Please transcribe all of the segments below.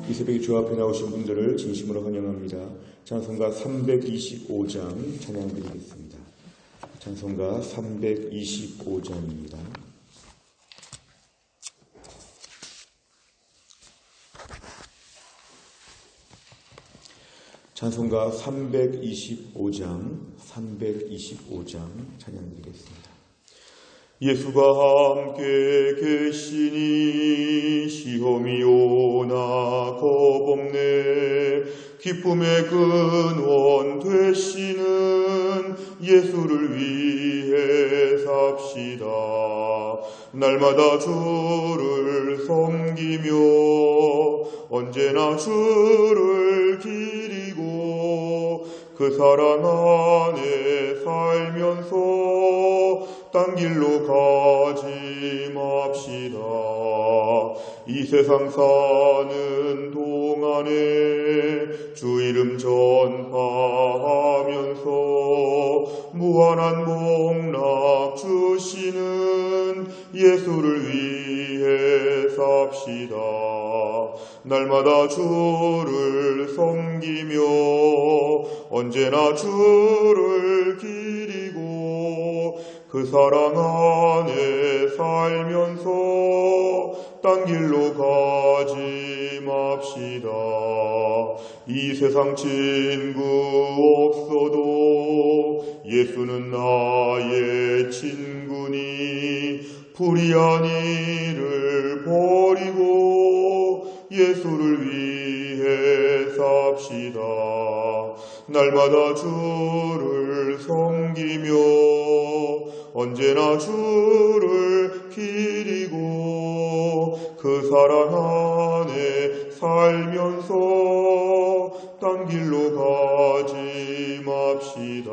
이 새벽에 주 앞에 나오신 분들을 진심으로 환영합니다. 찬송가 325장 찬양드리겠습니다. 찬송가 325장입니다. 찬송가 325장 찬양드리겠습니다. 예수가 함께 계시니 시험이 오나 겁없네. 기쁨의 근원 되시는 예수를 위해 삽시다. 날마다 주를 섬기며 언제나 주를 기리고 그 사랑 안에 살면서 딴 길로 가지 맙시다. 이 세상 사는 동안에 주 이름 전파하면서 무한한 복락 주시는 예수를 위해 삽시다. 날마다 주를 섬기며 언제나 주를 기리고 그 사랑 안에 살면서 딴 길로 가지 맙시다. 이 세상 친구 없어도 예수는 나의 친구니 불의한 일을 버리고 예수를 위해 삽시다. 날마다 주를 섬기며 언제나 주를 기리고 그 사랑 안에 살면서 딴 길로 가지 맙시다.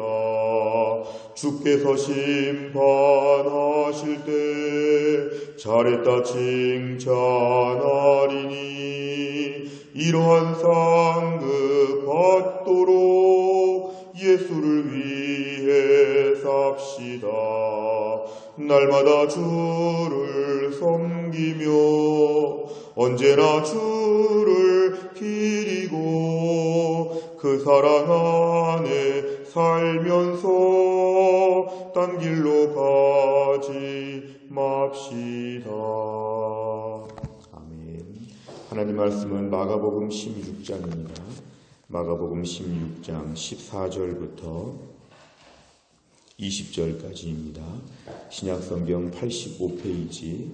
주께서 심판하실 때 잘했다 칭찬하리니 이러한 상급 받도록 예수를 위해 삽시다. 날마다 주를 섬기며 언제나 주를 기리고 그 사랑 안에 살면서 딴 길로 가지 맙시다. 아멘. 하나님 말씀은 마가복음 16장입니다. 마가복음 16장 14절부터 20절까지입니다. 신약성경 85페이지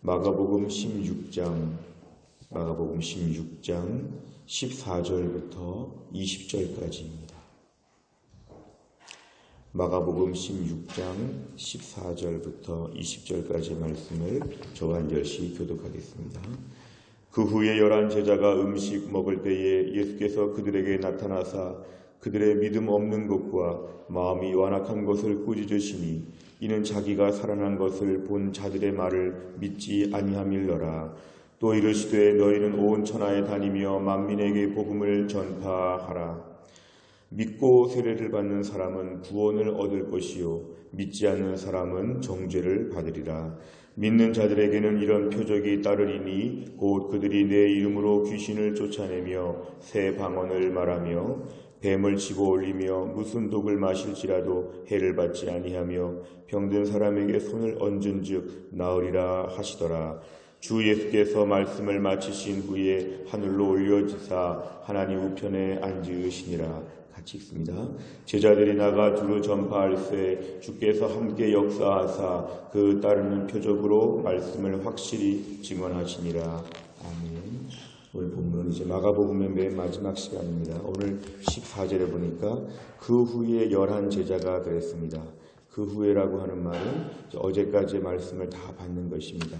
마가복음 16장 14절부터 20절까지입니다. 마가복음 16장 14절부터 20절까지의 말씀을 저와 한 절씩 교독하겠습니다. 그 후에 11 제자가 음식 먹을 때에 예수께서 그들에게 나타나사 그들의 믿음 없는 것과 마음이 완악한 것을 꾸짖으시니 이는 자기가 살아난 것을 본 자들의 말을 믿지 아니함일러라. 또 이르시되 너희는 온 천하에 다니며 만민에게 복음을 전파하라. 믿고 세례를 받는 사람은 구원을 얻을 것이요 믿지 않는 사람은 정죄를 받으리라. 믿는 자들에게는 이런 표적이 따르리니 곧 그들이 내 이름으로 귀신을 쫓아내며 새 방언을 말하며 뱀을 집어 올리며 무슨 독을 마실지라도 해를 받지 아니하며 병든 사람에게 손을 얹은즉 나으리라 하시더라. 주 예수께서 말씀을 마치신 후에 하늘로 올려지사 하나님 우편에 앉으시니라. 같이 읽습니다. 제자들이 나가 두루 전파할세 주께서 함께 역사하사 그 따르는 표적으로 말씀을 확실히 증언하시니라. 아멘. 오늘 본문은 이제 마가복음의 맨 마지막 시간입니다. 오늘 14절에 보니까 그 후에 11 제자가 그랬습니다. 그 후에라고 하는 말은 어제까지의 말씀을 다 받는 것입니다.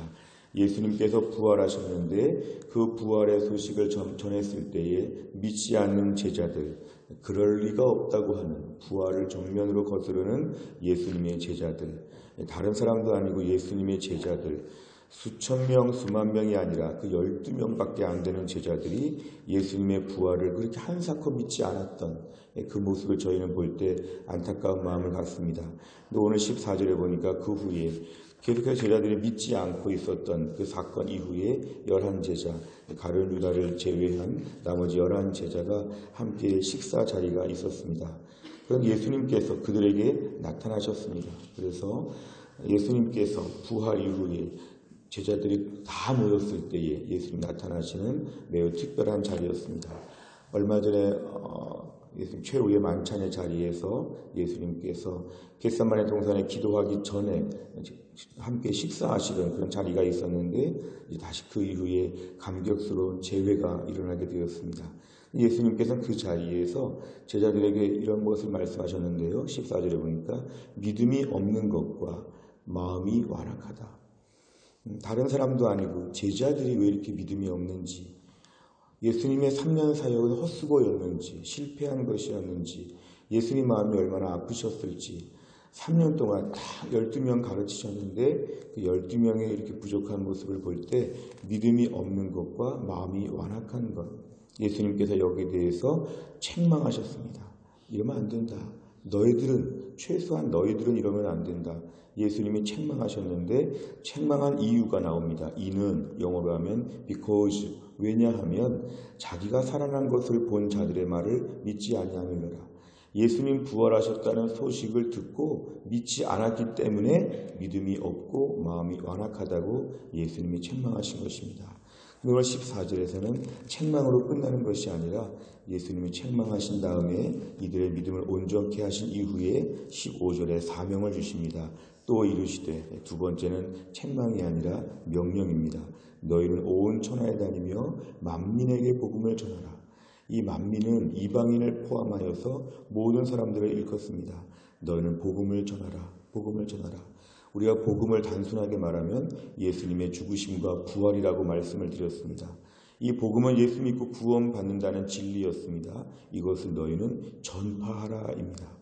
예수님께서 부활하셨는데 그 부활의 소식을 전했을 때에 믿지 않는 제자들, 그럴 리가 없다고 하는 부활을 정면으로 거스르는 예수님의 제자들, 다른 사람도 아니고 예수님의 제자들, 수천 명, 수만 명이 아니라 그 12명밖에 안 되는 제자들이 예수님의 부활을 그렇게 한사코 믿지 않았던 그 모습을 저희는 볼 때 안타까운 마음을 갖습니다. 근데 오늘 14절에 보니까 그 후에 계속해서 제자들이 믿지 않고 있었던 그 사건 이후에 11제자, 가룟 유다를 제외한 나머지 11제자가 함께 식사 자리가 있었습니다. 그럼 예수님께서 그들에게 나타나셨습니다. 그래서 예수님께서 부활 이후에 제자들이 다 모였을 때에 예수님 나타나시는 매우 특별한 자리였습니다. 얼마 전에 예수님 최후의 만찬의 자리에서 예수님께서 겟세마네 동산에 기도하기 전에 함께 식사하시던 그런 자리가 있었는데 다시 그 이후에 감격스러운 재회가 일어나게 되었습니다. 예수님께서는 그 자리에서 제자들에게 이런 것을 말씀하셨는데요. 14절에 보니까 믿음이 없는 것과 마음이 완악하다. 다른 사람도 아니고 제자들이 왜 이렇게 믿음이 없는지, 예수님의 3년 사역은 헛수고였는지, 실패한 것이었는지, 예수님 마음이 얼마나 아프셨을지, 3년 동안 다 12명 가르치셨는데 그 12명의 이렇게 부족한 모습을 볼 때 믿음이 없는 것과 마음이 완악한 것, 예수님께서 여기에 대해서 책망하셨습니다. 이러면 안 된다. 최소한 너희들은 이러면 안 된다. 예수님이 책망하셨는데 책망한 이유가 나옵니다. 이는 영어로 하면 because, 왜냐하면 자기가 살아난 것을 본 자들의 말을 믿지 아니하느니라. 예수님 부활하셨다는 소식을 듣고 믿지 않았기 때문에 믿음이 없고 마음이 완악하다고 예수님이 책망하신 것입니다. 오늘 14절에서는 책망으로 끝나는 것이 아니라 예수님이 책망하신 다음에 이들의 믿음을 온전케 하신 이후에 15절에 사명을 주십니다. 또 이르시되, 두 번째는 책망이 아니라 명령입니다. 너희는 온 천하에 다니며 만민에게 복음을 전하라. 이 만민은 이방인을 포함하여서 모든 사람들을 일컫습니다. 너희는 복음을 전하라. 복음을 전하라. 우리가 복음을 단순하게 말하면 예수님의 죽으심과 부활이라고 말씀을 드렸습니다. 이 복음은 예수 믿고 구원받는다는 진리였습니다. 이것을 너희는 전파하라입니다.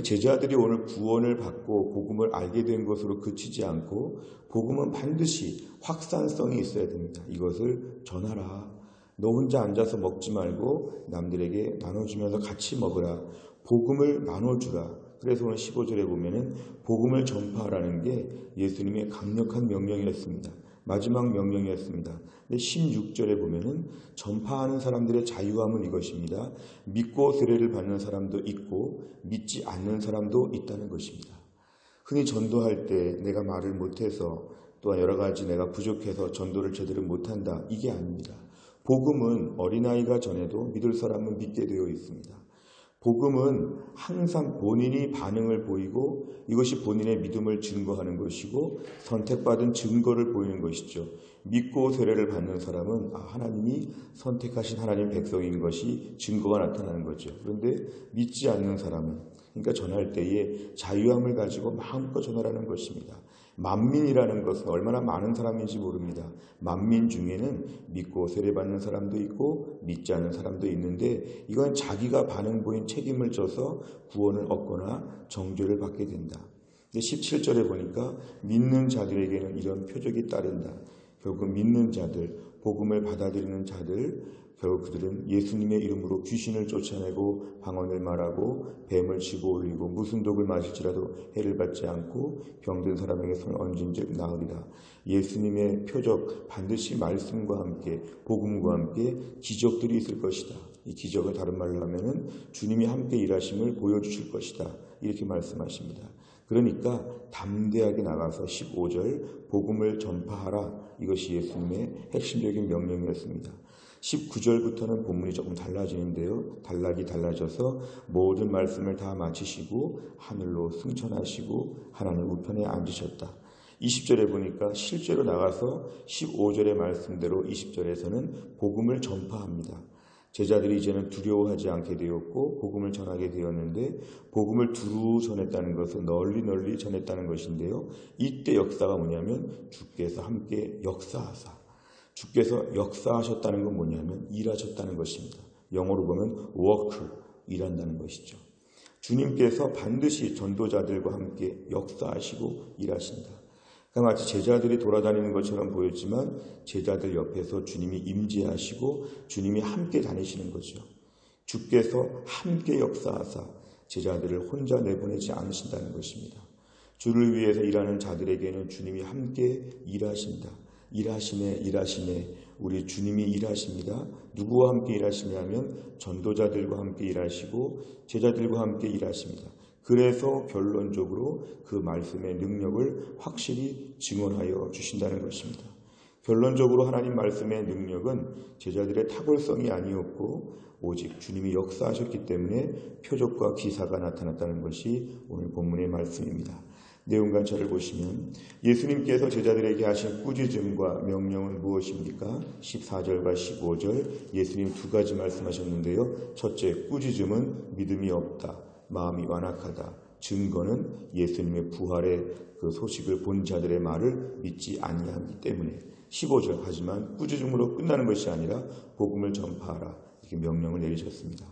제자들이 오늘 구원을 받고 복음을 알게 된 것으로 그치지 않고 복음은 반드시 확산성이 있어야 됩니다. 이것을 전하라. 너 혼자 앉아서 먹지 말고 남들에게 나눠주면서 같이 먹으라. 복음을 나눠주라. 그래서 오늘 15절에 보면은 복음을 전파하라는 게 예수님의 강력한 명령이었습니다. 마지막 명령이었습니다. 근데 16절에 보면은 전파하는 사람들의 자유함은 이것입니다. 믿고 세례를 받는 사람도 있고 믿지 않는 사람도 있다는 것입니다. 흔히 전도할 때 내가 말을 못해서 또한 여러 가지 내가 부족해서 전도를 제대로 못한다. 이게 아닙니다. 복음은 어린아이가 전해도 믿을 사람은 믿게 되어 있습니다. 복음은 항상 본인이 반응을 보이고 이것이 본인의 믿음을 증거하는 것이고 선택받은 증거를 보이는 것이죠. 믿고 세례를 받는 사람은 하나님이 선택하신 하나님 백성인 것이 증거가 나타나는 거죠. 그런데 믿지 않는 사람은, 그러니까 전할 때에 자유함을 가지고 마음껏 전하라는 것입니다. 만민이라는 것은 얼마나 많은 사람인지 모릅니다. 만민 중에는 믿고 세례받는 사람도 있고 믿지 않는 사람도 있는데 이건 자기가 반응 보인 책임을 져서 구원을 얻거나 정죄를 받게 된다. 17절에 보니까 믿는 자들에게는 이런 표적이 따른다. 결국 믿는 자들, 복음을 받아들이는 자들, 결국 그들은 예수님의 이름으로 귀신을 쫓아내고 방언을 말하고 뱀을 치고 올리고 무슨 독을 마실지라도 해를 받지 않고 병든 사람에게 손을 얹은즉 나으리라. 예수님의 표적, 반드시 말씀과 함께 복음과 함께 기적들이 있을 것이다. 이 기적은 다른 말로 하면은 주님이 함께 일하심을 보여주실 것이다. 이렇게 말씀하십니다. 그러니까 담대하게 나가서 15절 복음을 전파하라. 이것이 예수님의 핵심적인 명령이었습니다. 19절부터는 본문이 조금 달라지는데요. 달라져서 모든 말씀을 다 마치시고 하늘로 승천하시고 하나님 우편에 앉으셨다. 20절에 보니까 실제로 나가서 15절의 말씀대로 20절에서는 복음을 전파합니다. 제자들이 이제는 두려워하지 않게 되었고 복음을 전하게 되었는데 복음을 두루 전했다는 것은 널리 전했다는 것인데요. 이때 역사가 뭐냐면 주께서 함께 역사하사. 주께서 역사하셨다는 건 뭐냐면 일하셨다는 것입니다. 영어로 보면 work, 일한다는 것이죠. 주님께서 반드시 전도자들과 함께 역사하시고 일하신다. 그러니까 마치 제자들이 돌아다니는 것처럼 보였지만 제자들 옆에서 주님이 임재하시고 주님이 함께 다니시는 거죠. 주께서 함께 역사하사 제자들을 혼자 내보내지 않으신다는 것입니다. 주를 위해서 일하는 자들에게는 주님이 함께 일하신다. 일하시네 우리 주님이 일하십니다. 누구와 함께 일하시냐면 전도자들과 함께 일하시고 제자들과 함께 일하십니다. 그래서 결론적으로 그 말씀의 능력을 확실히 증언하여 주신다는 것입니다. 결론적으로 하나님 말씀의 능력은 제자들의 탁월성이 아니었고 오직 주님이 역사하셨기 때문에 표적과 기사가 나타났다는 것이 오늘 본문의 말씀입니다. 내용 관찰을 보시면 예수님께서 제자들에게 하신 꾸짖음과 명령은 무엇입니까? 14절과 15절 예수님 두 가지 말씀하셨는데요. 첫째, 꾸짖음은 믿음이 없다. 마음이 완악하다. 증거는 예수님의 부활의 그 소식을 본 자들의 말을 믿지 아니하기 때문에. 15절, 하지만 꾸짖음으로 끝나는 것이 아니라 복음을 전파하라. 이렇게 명령을 내리셨습니다.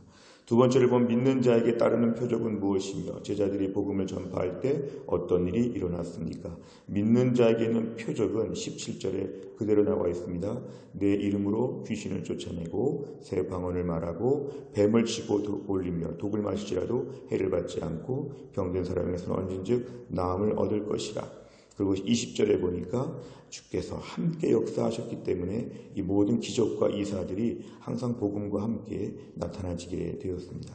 두 번째를 보면 믿는 자에게 따르는 표적은 무엇이며 제자들이 복음을 전파할 때 어떤 일이 일어났습니까? 믿는 자에게는 표적은 17절에 그대로 나와 있습니다. 내 이름으로 귀신을 쫓아내고 새 방언을 말하고 뱀을 치고 올리며 독을 마실지라도 해를 받지 않고 병든 사람에게서는 언진즉 나음을 얻을 것이라. 그리고 20절에 보니까 주께서 함께 역사하셨기 때문에 이 모든 기적과 이사들이 항상 복음과 함께 나타나지게 되었습니다.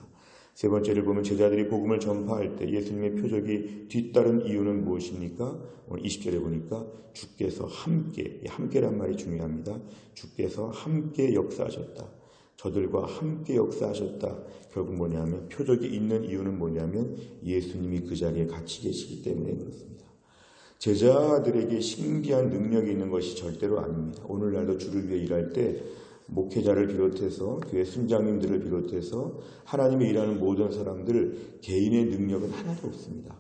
세 번째를 보면 제자들이 복음을 전파할 때 예수님의 표적이 뒤따른 이유는 무엇입니까? 오늘 20절에 보니까 주께서 함께란 말이 중요합니다. 주께서 함께 역사하셨다. 저들과 함께 역사하셨다. 결국 뭐냐면 표적이 있는 이유는 뭐냐면 예수님이 그 자리에 같이 계시기 때문에 그렇습니다. 제자들에게 신기한 능력이 있는 것이 절대로 아닙니다. 오늘날도 주를 위해 일할 때 목회자를 비롯해서 교회 순장님들을 비롯해서 하나님의 일하는 모든 사람들 개인의 능력은 하나도 없습니다.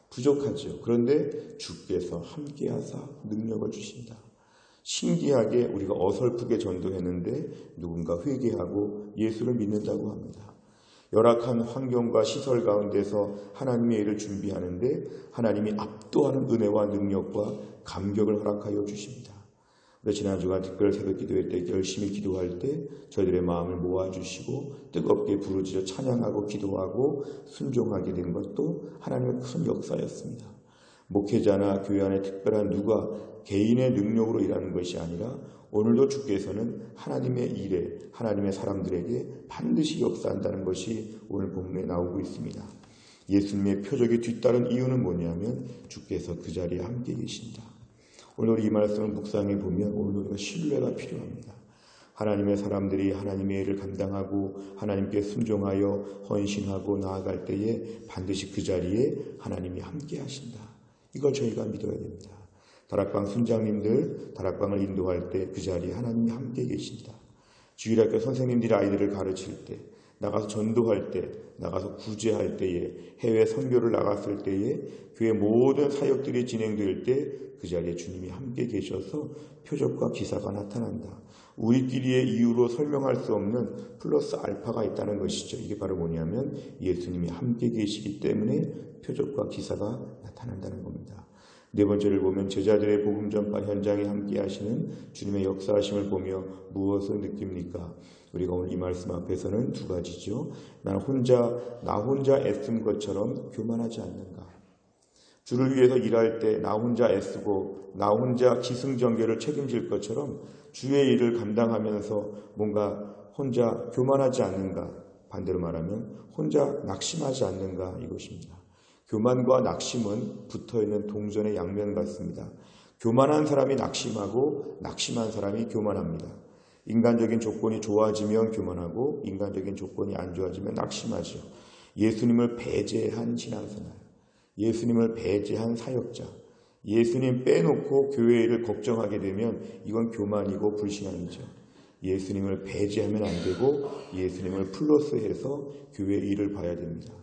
부족하죠. 그런데 주께서 함께하사 능력을 주신다. 신기하게 우리가 어설프게 전도했는데 누군가 회개하고 예수를 믿는다고 합니다. 열악한 환경과 시설 가운데서 하나님의 일을 준비하는데 하나님이 압도하는 은혜와 능력과 감격을 허락하여 주십니다. 지난 주간 특별 새벽 기도회 때 열심히 기도할 때 저희들의 마음을 모아주시고 뜨겁게 부르짖어 찬양하고 기도하고 순종하게 된 것도 하나님의 큰 역사였습니다. 목회자나 교회 안에 특별한 누가 개인의 능력으로 일하는 것이 아니라 오늘도 주께서는 하나님의 일에 하나님의 사람들에게 반드시 역사한다는 것이 오늘 본문에 나오고 있습니다. 예수님의 표적이 뒤따른 이유는 뭐냐면 주께서 그 자리에 함께 계신다. 오늘 우리 이 말씀을 묵상해 보면 오늘 우리가 신뢰가 필요합니다. 하나님의 사람들이 하나님의 일을 감당하고 하나님께 순종하여 헌신하고 나아갈 때에 반드시 그 자리에 하나님이 함께 하신다. 이걸 저희가 믿어야 됩니다. 다락방 순장님들 다락방을 인도할 때 그 자리에 하나님이 함께 계신다. 주일학교 선생님들이 아이들을 가르칠 때, 나가서 전도할 때, 나가서 구제할 때에, 해외 선교를 나갔을 때에, 교회 모든 사역들이 진행될 때 그 자리에 주님이 함께 계셔서 표적과 기사가 나타난다. 우리끼리의 이유로 설명할 수 없는 플러스 알파가 있다는 것이죠. 이게 바로 뭐냐면 예수님이 함께 계시기 때문에 표적과 기사가 나타난다는 겁니다. 네 번째를 보면 제자들의 복음 전파 현장에 함께 하시는 주님의 역사하심을 보며 무엇을 느낍니까? 우리가 오늘 이 말씀 앞에서는 두 가지죠. 나 혼자 애쓴 것처럼 교만하지 않는가? 주를 위해서 일할 때 나 혼자 애쓰고 나 혼자 기승전결을 책임질 것처럼 주의 일을 감당하면서 뭔가 혼자 교만하지 않는가? 반대로 말하면 혼자 낙심하지 않는가? 이것입니다. 교만과 낙심은 붙어있는 동전의 양면 같습니다. 교만한 사람이 낙심하고 낙심한 사람이 교만합니다. 인간적인 조건이 좋아지면 교만하고 인간적인 조건이 안 좋아지면 낙심하죠. 예수님을 배제한 신앙생활, 예수님을 배제한 사역자, 예수님 빼놓고 교회 일을 걱정하게 되면 이건 교만이고 불신앙이죠. 예수님을 배제하면 안 되고 예수님을 플러스해서 교회 일을 봐야 됩니다.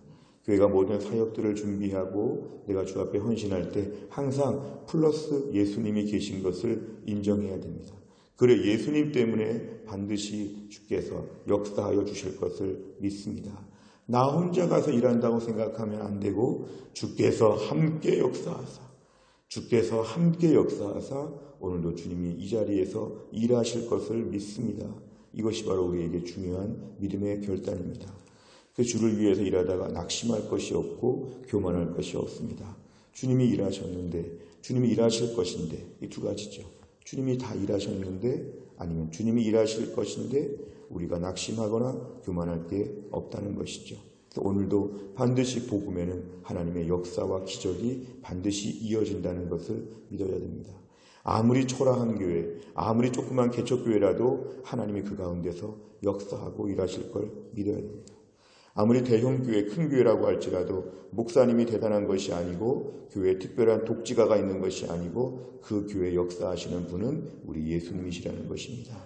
교회가 모든 사역들을 준비하고 내가 주 앞에 헌신할 때 항상 플러스 예수님이 계신 것을 인정해야 됩니다. 그래 예수님 때문에 반드시 주께서 역사하여 주실 것을 믿습니다. 나 혼자 가서 일한다고 생각하면 안 되고 주께서 함께 역사하사 오늘도 주님이 이 자리에서 일하실 것을 믿습니다. 이것이 바로 우리에게 중요한 믿음의 결단입니다. 그 주를 위해서 일하다가 낙심할 것이 없고 교만할 것이 없습니다. 주님이 일하셨는데, 주님이 일하실 것인데, 이 두 가지죠. 주님이 다 일하셨는데, 아니면 주님이 일하실 것인데 우리가 낙심하거나 교만할 게 없다는 것이죠. 오늘도 반드시 복음에는 하나님의 역사와 기적이 반드시 이어진다는 것을 믿어야 됩니다. 아무리 초라한 교회, 아무리 조그만 개척교회라도 하나님이 그 가운데서 역사하고 일하실 걸 믿어야 됩니다. 아무리 대형교회, 큰 교회라고 할지라도 목사님이 대단한 것이 아니고 교회에 특별한 독지가가 있는 것이 아니고 그 교회 역사하시는 분은 우리 예수님이시라는 것입니다.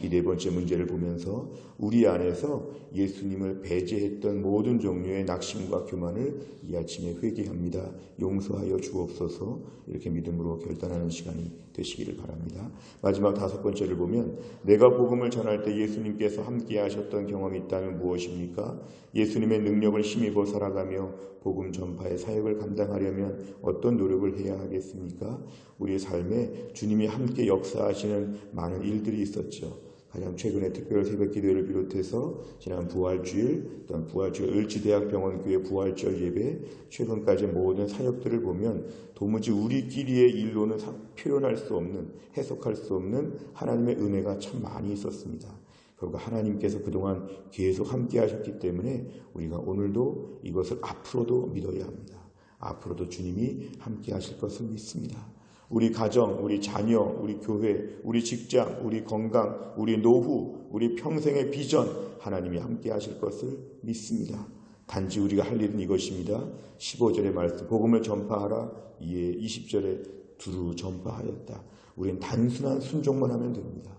이 네 번째 문제를 보면서 우리 안에서 예수님을 배제했던 모든 종류의 낙심과 교만을 이 아침에 회개합니다. 용서하여 주옵소서. 이렇게 믿음으로 결단하는 시간이 되시기를 바랍니다. 마지막 다섯 번째를 보면 내가 복음을 전할 때 예수님께서 함께 하셨던 경험이 있다면 무엇입니까? 예수님의 능력을 힘입어 살아가며 복음 전파의 사역을 감당하려면 어떤 노력을 해야 하겠습니까? 우리의 삶에 주님이 함께 역사하시는 많은 일들이 있었죠. 가장 최근에 특별 새벽기도회를 비롯해서 지난 부활주일, 또한 부활주일 을지대학병원교회 부활절 예배, 최근까지 모든 사역들을 보면 도무지 우리끼리의 일로는 표현할 수 없는, 해석할 수 없는 하나님의 은혜가 참 많이 있었습니다. 결국 하나님께서 그동안 계속 함께 하셨기 때문에 우리가 오늘도 이것을 앞으로도 믿어야 합니다. 앞으로도 주님이 함께 하실 것을 믿습니다. 우리 가정, 우리 자녀, 우리 교회, 우리 직장, 우리 건강, 우리 노후, 우리 평생의 비전 하나님이 함께 하실 것을 믿습니다. 단지 우리가 할 일은 이것입니다. 15절의 말씀 복음을 전파하라. 이에 20절에 두루 전파하였다. 우리는 단순한 순종만 하면 됩니다.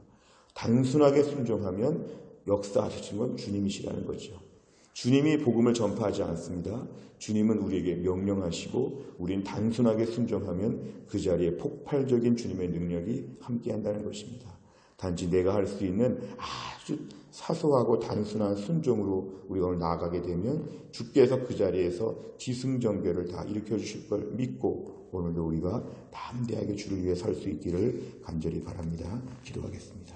단순하게 순종하면 역사하시는 건 주님이시라는 거죠. 주님이 복음을 전파하지 않습니다. 주님은 우리에게 명령하시고 우린 단순하게 순종하면 그 자리에 폭발적인 주님의 능력이 함께한다는 것입니다. 단지 내가 할 수 있는 아주 사소하고 단순한 순종으로 우리가 오늘 나아가게 되면 주께서 그 자리에서 기승전결을 다 일으켜 주실 걸 믿고 오늘도 우리가 담대하게 주를 위해 살 수 있기를 간절히 바랍니다. 기도하겠습니다.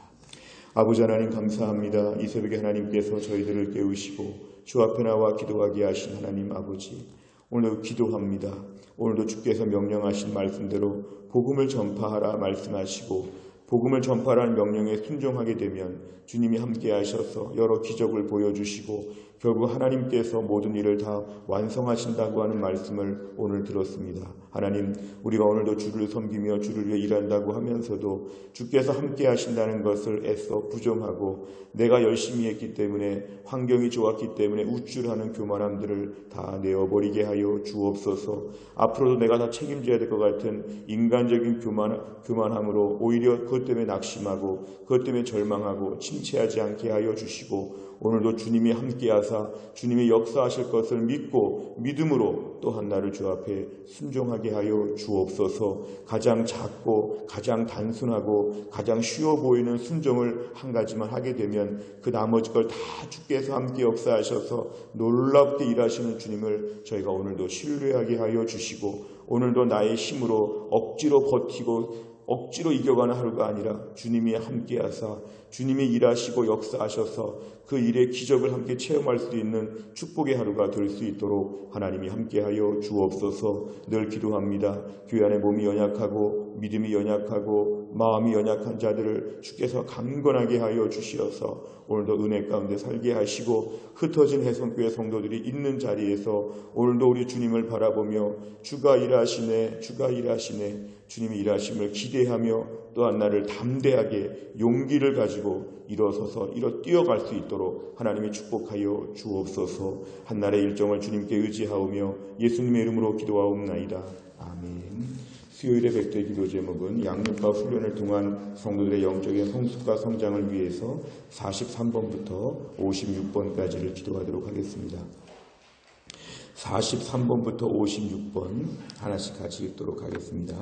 아버지 하나님 감사합니다. 이 새벽에 하나님께서 저희들을 깨우시고 주 앞에 나와 기도하게 하신 하나님 아버지, 오늘도 기도합니다. 오늘도 주께서 명령하신 말씀대로 복음을 전파하라 말씀하시고 복음을 전파라는 명령에 순종하게 되면 주님이 함께 하셔서 여러 기적을 보여주시고 결국 하나님께서 모든 일을 다 완성하신다고 하는 말씀을 오늘 들었습니다. 하나님, 우리가 오늘도 주를 섬기며 주를 위해 일한다고 하면서도 주께서 함께 하신다는 것을 애써 부정하고 내가 열심히 했기 때문에 환경이 좋았기 때문에 우쭐하는 교만함들을 다 내어버리게 하여 주옵소서. 앞으로도 내가 다 책임져야 될 것 같은 인간적인 교만함으로 오히려 그것 때문에 낙심하고 그것 때문에 절망하고 침체하지 않게 하여 주시고 오늘도 주님이 함께하사 주님이 역사하실 것을 믿고 믿음으로 또한 나를 주 앞에 순종하게 하여 주옵소서. 가장 작고 가장 단순하고 가장 쉬워 보이는 순종을 한 가지만 하게 되면 그 나머지 걸 다 주께서 함께 역사하셔서 놀랍게 일하시는 주님을 저희가 오늘도 신뢰하게 하여 주시고 오늘도 나의 힘으로 억지로 버티고 억지로 이겨가는 하루가 아니라 주님이 함께하사 주님이 일하시고 역사하셔서 그 일의 기적을 함께 체험할 수 있는 축복의 하루가 될 수 있도록 하나님이 함께하여 주옵소서. 늘 기도합니다. 교회 안에 몸이 연약하고 믿음이 연약하고 마음이 연약한 자들을 주께서 강건하게 하여 주시어서 오늘도 은혜 가운데 살게 하시고 흩어진 해성교회 성도들이 있는 자리에서 오늘도 우리 주님을 바라보며 주가 일하시네 주가 일하시네 주님이 일하심을 기대하며 또한 나를 담대하게 용기를 가지고 일어서서 뛰어갈 수 있도록 하나님이 축복하여 주옵소서. 한날의 일정을 주님께 의지하오며 예수님의 이름으로 기도하옵나이다. 아멘. 수요일의 백대 기도 제목은 양육과 훈련을 통한 성도들의 영적인 성숙과 성장을 위해서 43번부터 56번까지를 기도하도록 하겠습니다. 43번부터 56번 하나씩 같이 읽도록 하겠습니다.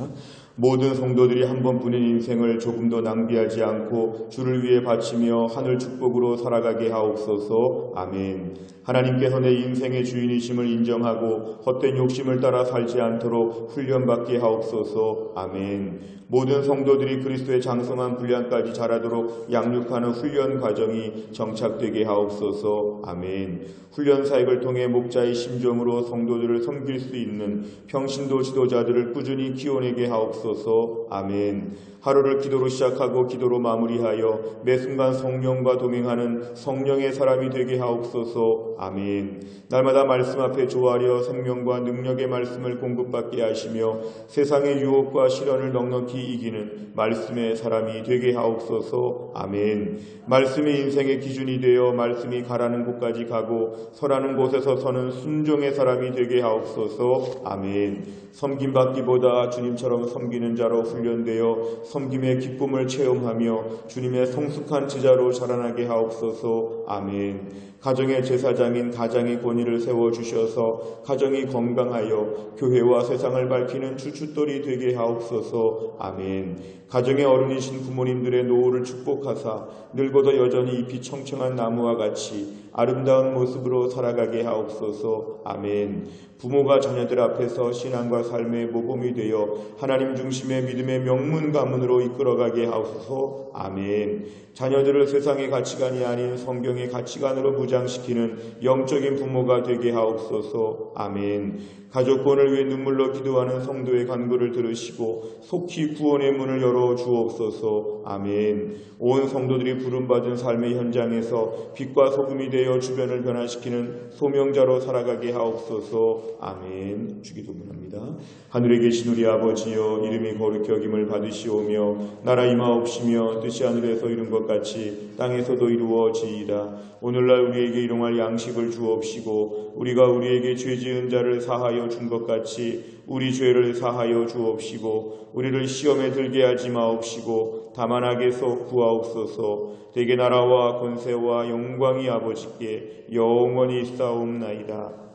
모든 성도들이 한 번뿐인 인생을 조금 더 낭비하지 않고 주를 위해 바치며 하늘 축복으로 살아가게 하옵소서. 아멘. 하나님께서 내 인생의 주인이심을 인정하고 헛된 욕심을 따라 살지 않도록 훈련받게 하옵소서. 아멘. 모든 성도들이 그리스도의 장성한 분량까지 자라도록 양육하는 훈련 과정이 정착되게 하옵소서. 아멘. 훈련 사역을 통해 목자의 심정으로 마음으로 성도들을 섬길 수 있는 평신도 지도자들을 꾸준히 키워내게 하옵소서. 아멘. 하루를 기도로 시작하고 기도로 마무리하여 매 순간 성령과 동행하는 성령의 사람이 되게 하옵소서. 아멘. 날마다 말씀 앞에 조아려 생명과 능력의 말씀을 공급받게 하시며 세상의 유혹과 시련을 넉넉히 이기는 말씀의 사람이 되게 하옵소서. 아멘. 말씀이 인생의 기준이 되어 말씀이 가라는 곳까지 가고 서라는 곳에서 서는 순종의 사람이 되게 하옵소서. 아멘. 섬김받기보다 주님처럼 섬기는 자로 훈련되어 섬김의 기쁨을 체험하며 주님의 성숙한 제자로 자라나게 하옵소서. 아멘. 가정의 제사장인 가장의 권위를 세워주셔서 가정이 건강하여 교회와 세상을 밝히는 주춧돌이 되게 하옵소서. 아멘. 가정의 어른이신 부모님들의 노후를 축복하사 늙어도 여전히 잎이 청청한 나무와 같이 아름다운 모습으로 살아가게 하옵소서. 아멘. 부모가 자녀들 앞에서 신앙과 삶의 모범이 되어 하나님 중심의 믿음의 명문 가문으로 이끌어가게 하옵소서. 아멘. 자녀들을 세상의 가치관이 아닌 성경의 가치관으로 무장시키는 영적인 부모가 되게 하옵소서. 아멘. 가족권을 위해 눈물로 기도하는 성도의 간구를 들으시고 속히 구원의 문을 열어 주옵소서. 아멘. 온 성도들이 부름받은 삶의 현장에서 빛과 소금이 되어 주변을 변화시키는 소명자로 살아가게 하옵소서. 아멘. 주기도문합니다. 하늘에 계신 우리 아버지여, 이름이 거룩히 여김을 받으시오며 나라 임하옵시며 뜻이 하늘에서 이룬 것 같이 땅에서도 이루어지이다. 오늘날 우리에게 일용할 양식을 주옵시고 우리가 우리에게 죄 지은 자를 사하여 준 것 같이 우리 죄를 사하여 주옵시고 우리를 시험에 들게 하지 마옵시고 다만 악에서 구하옵소서. 대개 나라와 권세와 영광이 아버지께 영원히 있사옵나이다.